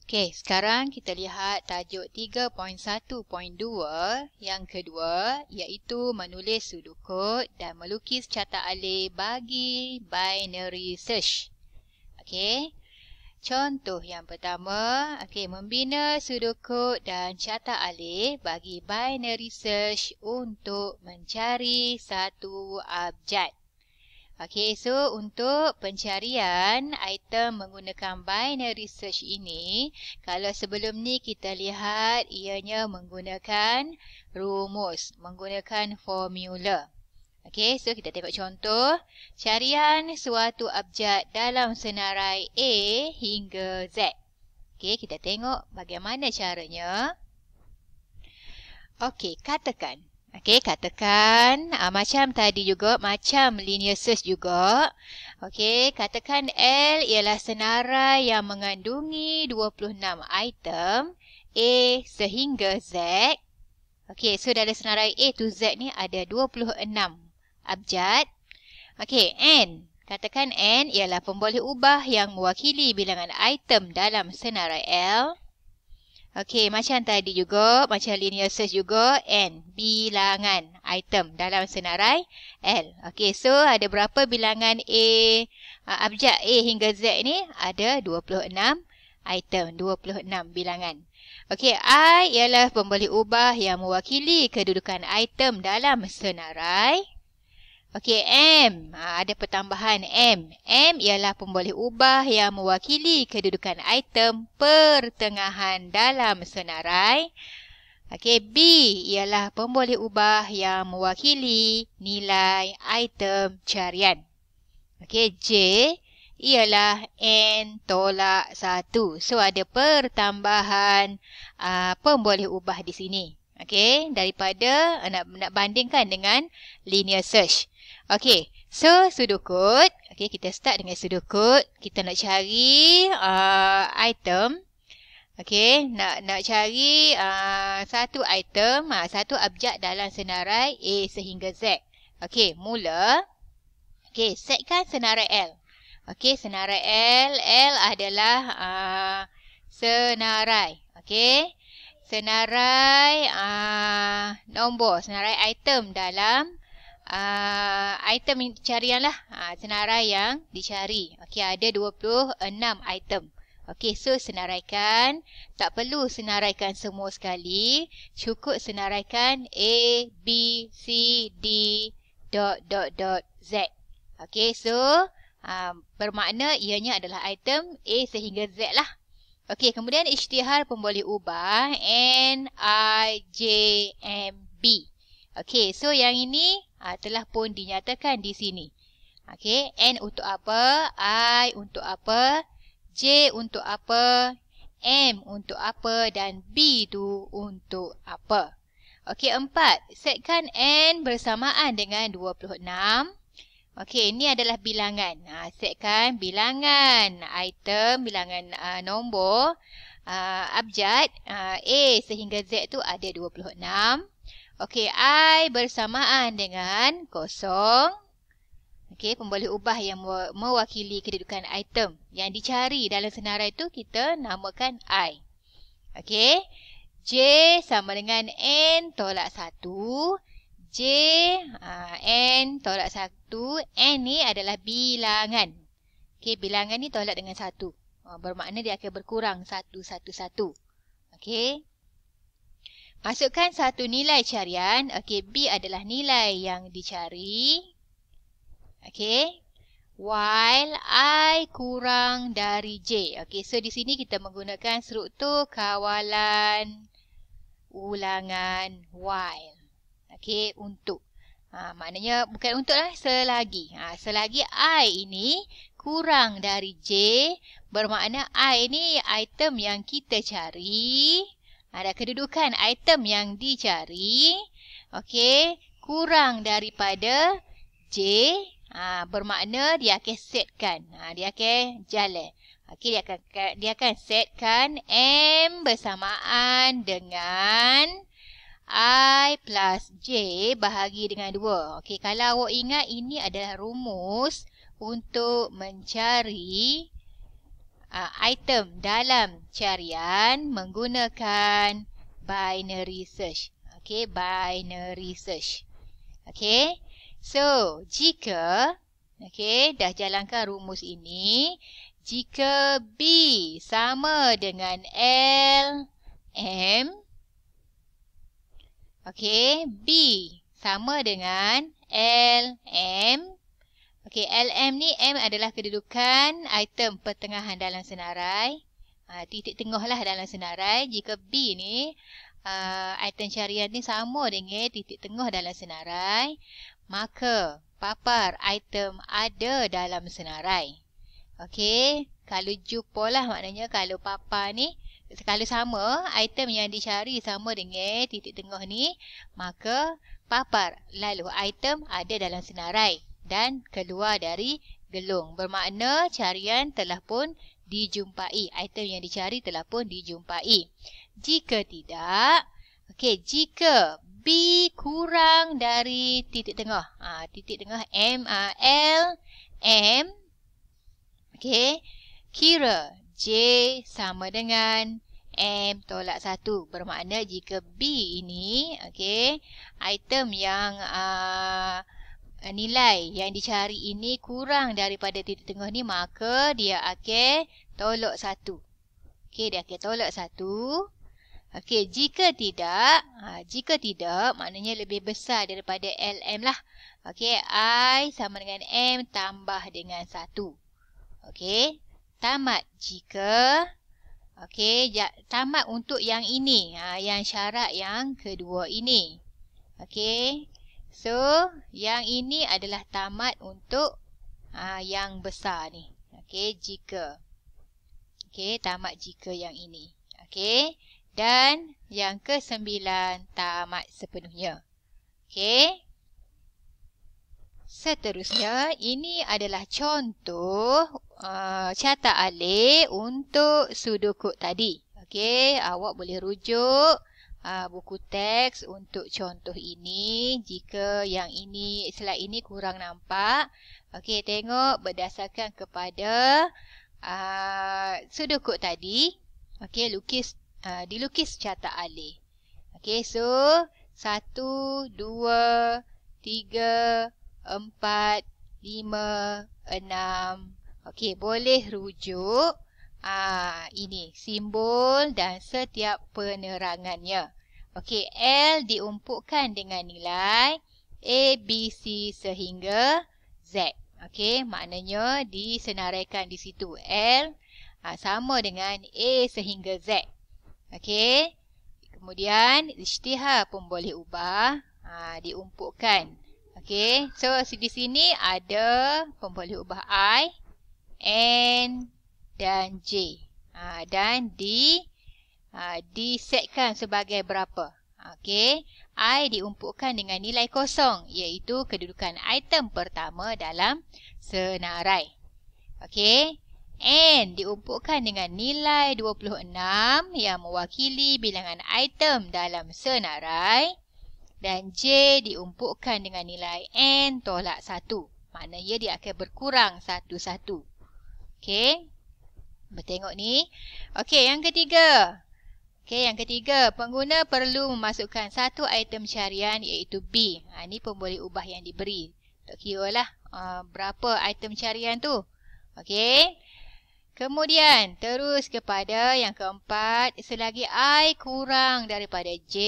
Okey, sekarang kita lihat tajuk 3.1.2 yang kedua, iaitu menulis sudukut dan melukis catak alih bagi binary search. Okey, contoh yang pertama, membina sudukut dan catak alih bagi binary search untuk mencari satu abjad. So untuk pencarian item menggunakan binary search ini, kalau sebelum ni kita lihat ianya menggunakan rumus, menggunakan formula. So kita tengok contoh, carian suatu abjad dalam senarai A hingga Z. Kita tengok bagaimana caranya. Katakan. Katakan macam tadi juga, macam linear search juga. Katakan L ialah senarai yang mengandungi 26 item A sehingga Z. So dalam senarai A to Z ni ada 26 abjad. N. Katakan N ialah pemboleh ubah yang mewakili bilangan item dalam senarai L. Macam tadi juga, macam linear search juga, N, bilangan item dalam senarai L. So ada berapa bilangan A, abjad A hingga Z ni? Ada 26 item, 26 bilangan. I ialah pemboleh ubah yang mewakili kedudukan item dalam senarai. M, ada pertambahan M. M ialah pemboleh ubah yang mewakili kedudukan item pertengahan dalam senarai. B ialah pemboleh ubah yang mewakili nilai item carian. J ialah N tolak 1. So ada pertambahan pemboleh ubah di sini. Daripada nak bandingkan dengan linear search. So sudukut. Kita start dengan sudukut. Kita nak cari item. Nak cari satu item, satu abjad dalam senarai A sehingga Z. Mula. Setkan senarai L. Senarai L. L adalah senarai. Senarai nombor, senarai item dalam item carian lah, senarai yang dicari. Ada 26 item. So senaraikan, tak perlu senaraikan semua sekali, cukup senaraikan A, B, C, D, Z. So bermakna ianya adalah item A sehingga Z lah. Kemudian isytihar pemboleh ubah N, I, J, M, B. So yang ini telah pun dinyatakan di sini. N untuk apa, I untuk apa, J untuk apa, M untuk apa dan B itu untuk apa. 4. Setkan N bersamaan dengan 26. Ini adalah bilangan. Setkan bilangan item, bilangan nombor abjad A sehingga Z tu ada 26. I bersamaan dengan 0. Pemboleh ubah yang mewakili kedudukan item yang dicari dalam senarai itu kita namakan I. J sama dengan N tolak 1. J, N tolak 1. N ni adalah bilangan. Bilangan ni tolak dengan 1. Bermakna dia akan berkurang 1, 1, 1. Masukkan satu nilai carian. B adalah nilai yang dicari. While I kurang dari J. So di sini kita menggunakan struktur kawalan ulangan while. Untuk. Maknanya bukan untuk lah, selagi. Selagi I ini kurang dari J, bermakna I ini item yang kita cari. Ada kedudukan item yang dicari. Kurang daripada J, bermakna dia akan setkan. Dia akan jalan. Dia akan setkan M bersamaan dengan I plus J bahagi dengan 2. Kalau awak ingat, ini adalah rumus untuk mencari item dalam carian menggunakan binary search. Okay, binary search. Okay, so jika dah jalankan rumus ini, jika B sama dengan L, M, B sama dengan L, M. LM ni, M adalah kedudukan item pertengahan dalam senarai. Titik tengah lah dalam senarai. Jika B ni, item carian ni sama dengan titik tengah dalam senarai, maka papar item ada dalam senarai. Kalau jumpa lah, maknanya kalau papar ni, kalau sama, item yang dicari sama dengan titik tengah ni, maka papar lalu item ada dalam senarai dan keluar dari gelung. Bermakna carian telah pun dijumpai. Item yang dicari telah pun dijumpai. Jika tidak, jika B kurang dari titik tengah. Titik tengah M, L, M. Kira J sama dengan M tolak 1. Bermakna jika B ini, item yang nilai yang dicari ini kurang daripada titik tengah ni, maka dia akan tolak 1. Dia akan tolak 1. Jika tidak, maknanya lebih besar daripada LM lah. I sama dengan M tambah dengan 1. Tamat jika tamat untuk yang ini, yang syarat yang kedua ini. So, yang ini adalah tamat untuk yang besar ni. Jika. Tamat jika yang ini. Dan yang ke-9 tamat sepenuhnya. Seterusnya, ini adalah contoh catat alih untuk sudokod tadi. Awak boleh rujuk buku teks untuk contoh ini. Jika yang ini, slide ini kurang nampak, tengok berdasarkan kepada sudokod tadi. Dilukis catat alih. So 1, 2, 3, 4, 5, 6. Boleh rujuk ini simbol dan setiap penerangannya. L diumpukkan dengan nilai A, B, C sehingga Z. Maknanya disenaraikan di situ. L sama dengan A sehingga Z. Kemudian isytihar pun boleh ubah, diumpukkan. So di sini ada pun boleh ubah I, N dan J. Dan disetkan sebagai berapa. I diumpukkan dengan nilai kosong, iaitu kedudukan item pertama dalam senarai. N diumpukkan dengan nilai 26 yang mewakili bilangan item dalam senarai. Dan J diumpukkan dengan nilai N tolak 1. Maknanya dia akan berkurang satu-satu. Bertengok ni. Yang ketiga. Yang ketiga, pengguna perlu memasukkan satu item carian iaitu B. Ini pun boleh ubah yang diberi. Tak kira lah berapa item carian tu. Kemudian terus kepada yang keempat, selagi I kurang daripada J,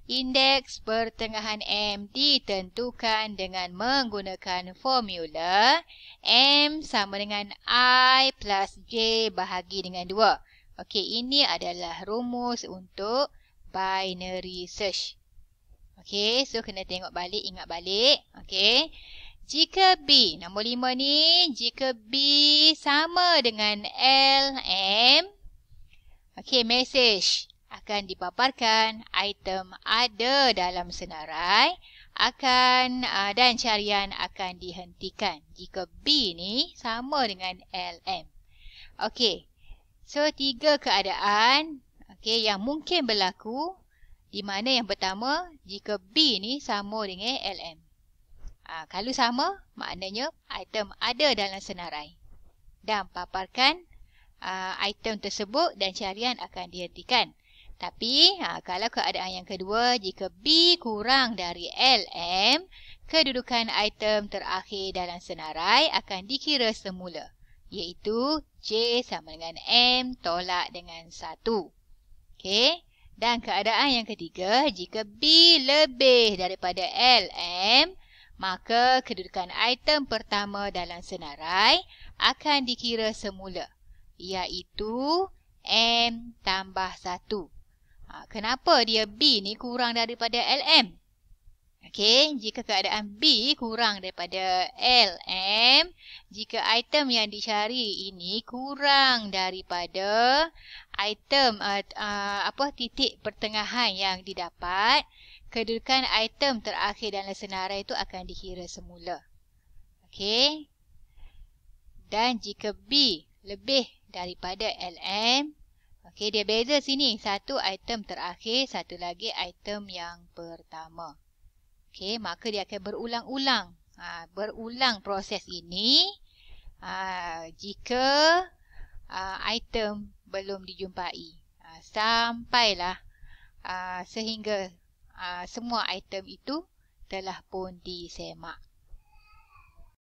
indeks pertengahan M ditentukan dengan menggunakan formula M sama dengan I plus J bahagi dengan 2. Ini adalah rumus untuk binary search. So kena tengok balik, ingat balik. Jika B, nombor 5 ni, jika B sama dengan L, M, message akan dipaparkan, item ada dalam senarai, dan carian akan dihentikan. Jika B ni sama dengan L, M. So 3 keadaan yang mungkin berlaku, di mana yang pertama, jika B ni sama dengan L, M. Kalau sama, maknanya item ada dalam senarai dan paparkan item tersebut dan carian akan dihentikan. Tapi kalau keadaan yang kedua, jika B kurang dari LM, kedudukan item terakhir dalam senarai akan dikira semula, iaitu J sama dengan M tolak dengan 1. Okey. Dan keadaan yang ketiga, jika B lebih daripada LM, maka kedudukan item pertama dalam senarai akan dikira semula, iaitu M tambah 1. Kenapa dia B ni kurang daripada LM? Okey, jika keadaan B kurang daripada LM, jika item yang dicari ini kurang daripada item titik pertengahan yang didapat, kedudukan item terakhir dalam senarai itu akan dikira semula. Okey. Dan jika B lebih daripada LM, okey, dia beza sini. Satu item terakhir, satu lagi item yang pertama. Okey, maka dia akan berulang-ulang. Berulang proses ini jika item belum dijumpai. Sampailah sehingga semua item itu telah pun disemak.